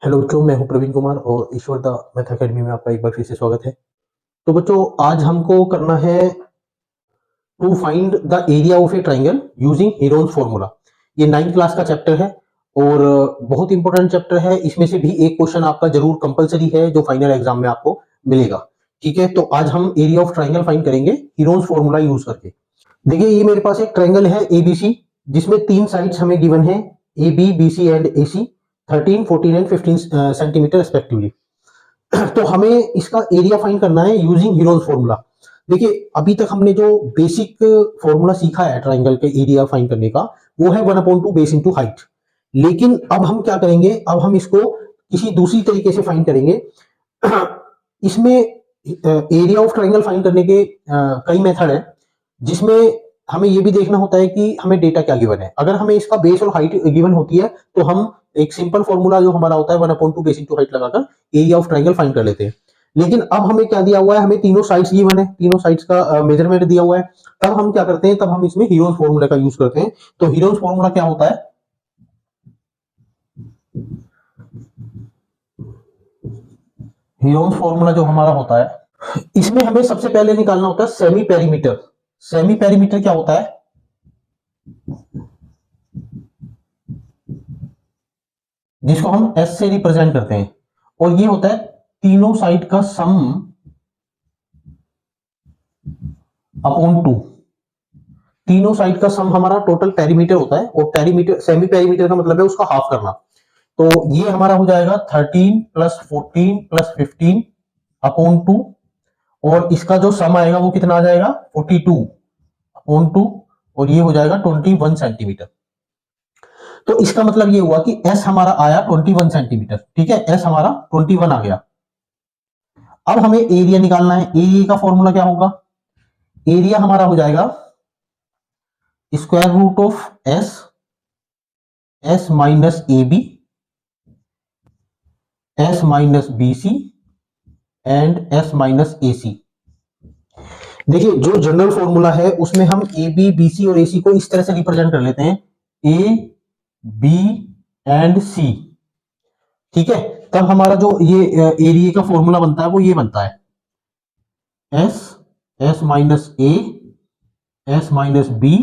Hello बच्चों, मैं हूं प्रवीण कुमार और ईश्वर द मैथ अकेडमी में आपका एक बार फिर से स्वागत है। तो बच्चों, आज हमको करना है to find the area of a triangle using Heron's formula. ये 9th क्लास का चैप्टर है और बहुत इंपॉर्टेंट चैप्टर है। इसमें से भी एक क्वेश्चन आपका जरूर कंपलसरी है जो फाइनल एग्जाम में आपको मिलेगा। ठीक है, तो आज हम एरिया ऑफ ट्राइंगल फाइंड करेंगे हीरोन्स फॉर्मूला यूज करके। देखिए, ये मेरे पास एक ट्राइंगल है एबीसी, जिसमें 3 साइड्स हमें गिवन है, A B B C and A C, 13, 14 and 15 centimetre respectively. तो हमें इसका एरिया फाइंड करना है यूजिंग हीरोन्स फॉर्मूला। देखिए, अभी तक हमने जो बेसिक फॉर्मूला सीखा है ट्राइंगल के एरिया फाइंड करने का, वो है 1/2 बेस इंटू हाइट। लेकिन अब हम क्या करेंगे, अब हम इसको किसी दूसरी तरीके से फाइंड करेंगे। इसमें एरिया ऑफ ट्राइंगल फाइंड करने के कई मेथड है, जिसमें हमें ये भी देखना होता है कि हमें डेटा क्या गिवन है। अगर हमें इसका बेस और हाइट गिवन होती है तो हम एक सिंपल फॉर्मूला जो हमारा होता है 1/2 बेस इंटू हाइट लगाकर एरिया ऑफ ट्राइंगल फाइंड कर लेते हैं। लेकिन अब हमें क्या दिया हुआ है, हमें तीनों साइड्स गिवन है, तीनों साइड्स का मेजरमेंट दिया हुआ है। तब हम क्या करते हैं, तब हम इसमें हीरोन्स फॉर्मूला का यूज करते हैं। तो हीरोन्स फॉर्मूला क्या होता है, हीरोन्स फॉर्मूला जो हमारा होता है, इसमें हमें सबसे पहले निकालना होता है सेमी पेरीमीटर। सेमी पेरीमीटर क्या होता है, जिसको हम एस से रिप्रेजेंट करते हैं, और ये होता है तीनों साइड का सम अपॉन 2। तीनों साइड का सम हमारा टोटल पेरीमीटर होता है, और पेरीमीटर सेमी पेरीमीटर का मतलब है उसका हाफ करना। तो ये हमारा हो जाएगा 13 प्लस 14 प्लस 15 अपॉन 2, और इसका जो सम आएगा वो कितना आ जाएगा 42 अपॉन 2, और ये हो जाएगा 21 सेंटीमीटर। तो इसका मतलब ये हुआ कि S हमारा आया 21 सेंटीमीटर। ठीक है, S हमारा 21 आ गया। अब हमें एरिया निकालना है। एरिया का फॉर्मूला क्या होगा, एरिया हमारा हो जाएगा square root of S minus A B, S minus B C and S minus A C. देखिए, जो जनरल फॉर्मूला है उसमें हम ए बी बी सी और ए सी को इस तरह से रिप्रेजेंट कर लेते हैं, ए बी एंड सी। ठीक है, तब हमारा जो ये एरिया का फॉर्मूला बनता है वो ये बनता है S minus A, S minus B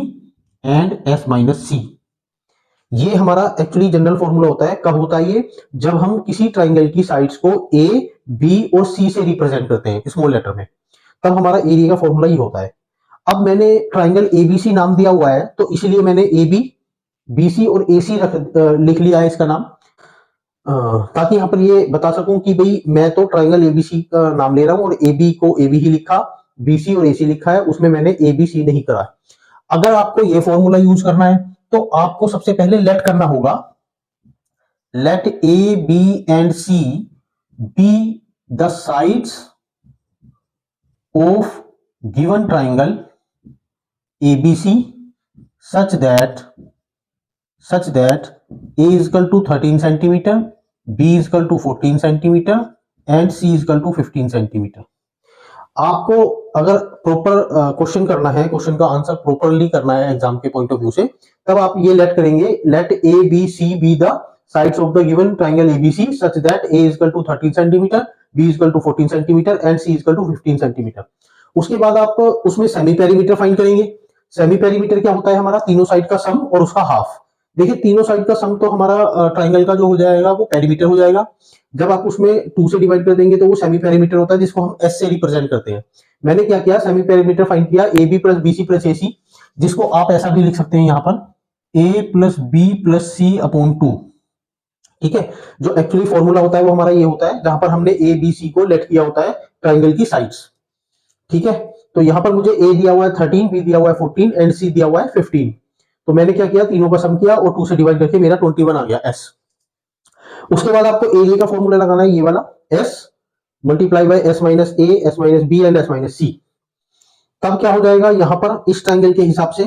and S minus C. ये हमारा एक्चुअली जनरल फॉर्मूला होता है। कब होता है ये, जब हम किसी ट्राइंगल की साइड्स को ए बी और सी से रिप्रेजेंट करते हैं स्मॉल लेटर में, तब हमारा एरिया का फॉर्मूला ही होता है। अब मैंने ट्राइंगल एबीसी नाम दिया हुआ है, तो इसलिए मैंने ए बी बी सी और ए सी लिख लिया है इसका नाम, ताकि यहाँ पर ये बता सकूं कि भाई मैं तो ट्राइंगल एबीसी का नाम ले रहा हूं और ए बी को ए बी ही लिखा, बी सी और ए सी लिखा है, उसमें मैंने ए बी सी नहीं करा। अगर आपको ये फॉर्मूला यूज करना है तो आपको सबसे पहले लेट करना होगा, let A B and C be the sides of given triangle ABC such that A is equal to 13 centimetre, B is equal to 14 centimetre and C is equal to 15 centimetre. आपको अगर proper question करना है, question का answer properly करना है exam के point of view से, तब आप ये लेट करेंगे, let A B C be the sides of the given triangle ABC such that A is equal to 13 centimetre, B is equal to 14 centimetre and C is equal to 15 centimetre. उसके बाद आप उसमें semi perimeter find करेंगे। Semi perimeter क्या होता है, हमारा तीनों साइड का सम और उसका हाफ। देखिए, तीनों साइड का सम तो हमारा ट्राइंगल का जो हो जाएगा वो पेरीमीटर हो जाएगा। जब आप उसमें 2 से डिवाइड कर देंगे तो वो सेमी पेरीमीटर होता है, जिसको हम एस से रिप्रेजेंट करते हैं। मैंने क्या किया, सेमी पेरीमीटर फाइंड किया A B plus B C plus A C, जिसको आप ऐसा भी लिख सकते हैं यहाँ पर A plus B plus C upon 2। ठीक है, जो एक्चुअली फॉर्मूला होता है वो हमारा ये होता है, जहां पर हमने ए बी सी को लेट किया होता है ट्राइंगल की साइड्स। ठीक है, तो यहां पर मुझे ए दिया हुआ है 13, बी दिया हुआ है 14 एंड सी दिया हुआ है 15। तो मैंने क्या किया, तीनों का सम किया और 2 से डिवाइड करके मेरा 21 आ गया एस। उसके बाद आपको एरिया का फॉर्मूला लगाना है, ये वाला S multiply by S minus A, S minus B and S minus C. तब क्या हो जाएगा, यहां पर इस ट्राइंगल के हिसाब से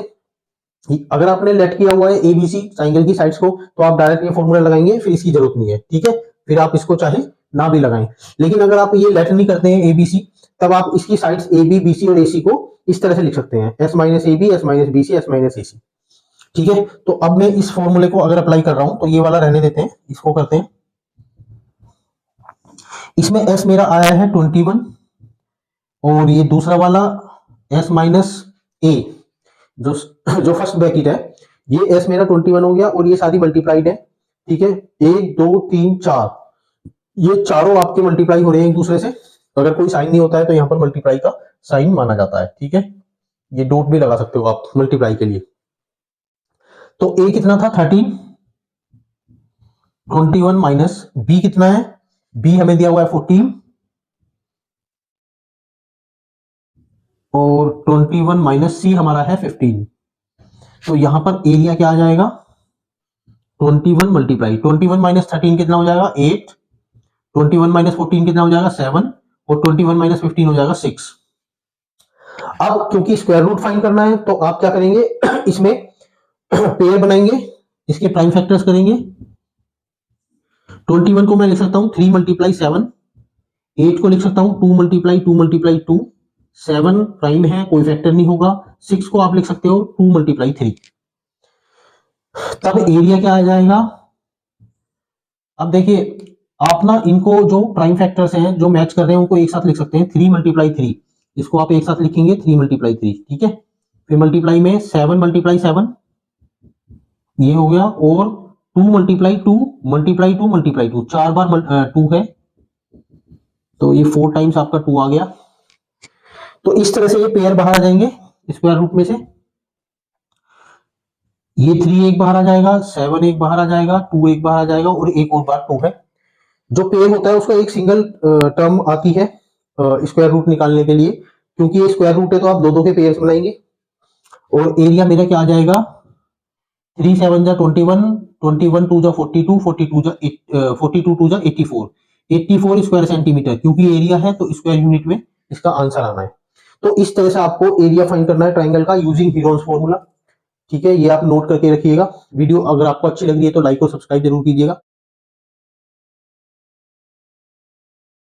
अगर आपने लेट किया हुआ है एबीसी ट्राइंगल की साइड्स को, तो आप डायरेक्ट ये फॉर्मूला लगाएंगे, फिर इसकी जरूरत नहीं है। ठीक है, फिर आप इसको चाहे ना भी लगाएं। लेकिन अगर आप ये लेट नहीं करते हैं एबीसी, तब आप इसकी sides A B B C और ए सी को इस तरह से लिख सकते हैं, S minus A B, S minus B C, S minus A C. ठीक है, तो अब मैं इस फॉर्मूले को अगर अप्लाई कर रहा हूं तो ये वाला रहने देते हैं, इसको करते हैं इसमें s मेरा आया है 21 और ये दूसरा वाला s माइनस a जो जो फर्स्ट ब्रैकेट है ये s मेरा 21 हो गया और ये सारी मल्टीप्लाइड है, ठीक है। 1 2 3 4 ये चारों आपके मल्टीप्लाई हो रहे हैं एक दूसरे से। अगर कोई साइन नहीं होता है तो यहाँ पर मल्टीप्लाई का साइन माना जाता है, ठीक है। ये डॉट भी लगा सकते हो आप मल्टीप्लाई के लिए। तो a कितना था 13, 21 माइनस b कितना है, b हमें दिया हुआ है 14 और 21 माइनस c हमारा है 15। तो यहां पर एरिया क्या आ जाएगा 21 मल्टीप्लाई 21 माइनस 13 कितना हो जाएगा 8, 21 माइनस 14 कितना हो जाएगा 7 और 21 माइनस 15 हो जाएगा 6। अब क्योंकि स्क्वायर रूट फाइंड करना है तो आप क्या करेंगे इसमें पेयर बनाएंगे, इसके प्राइम फैक्टर्स करेंगे। 21 को मैं लिख सकता हूं 3 मल्टीप्लाई 7, 8 को लिख सकता हूं 2 मल्टीप्लाई 2 मल्टीप्लाई 2, 7 प्राइम है कोई फैक्टर नहीं होगा, 6 को आप लिख सकते हो 2 मल्टीप्लाई 3। तब एरिया क्या आ जाएगा, अब देखिए आप ना इनको जो प्राइम फैक्टर्स हैं जो मैच कर रहे हैं उनको एक साथ लिख सकते हैं 3 मल्टीप्लाई 3, इसको आप एक साथ लिखेंगे 3 मल्टीप्लाई 3, ठीक है। फिर मल्टीप्लाई में 7 मल्टीप्लाई 7 ये हो गया और 2 मल्टीप्लाई 2 मल्टीप्लाई 2 मल्टीप्लाई 2 4 बार 2 है तो ये 4 टाइम्स आपका 2 आ गया। तो इस तरह से ये पेयर बाहर आ जाएंगे स्क्वायर रूट में से, ये 3 एक बाहर आ जाएगा, 7 एक बाहर आ जाएगा, 2 एक बाहर आ जाएगा और एक और बार 2 है। जो पेयर होता है उसका एक सिंगल टर्म आती है स्क्वायर रूट निकालने के लिए, क्योंकि ये स्क्वायर रूट है तो आप दो दो के पेयर्स बनाएंगे। और एरिया मेरा क्या आ जाएगा 3 7 जा 21, 21 2 जा 42, 42 जा 42 2 जा 84, 84 स्क्वायर सेंटीमीटर, क्योंकि एरिया है तो स्क्वायर यूनिट में इसका आंसर आना है। तो इस तरह से आपको एरिया फाइंड करना है ट्राइंगल का यूजिंग हीरोन्स फॉर्मूला, ठीक है। ये आप नोट करके रखिएगा। वीडियो अगर आपको अच्छी लग रही है तो लाइक और सब्सक्राइब जरूर कीजिएगा।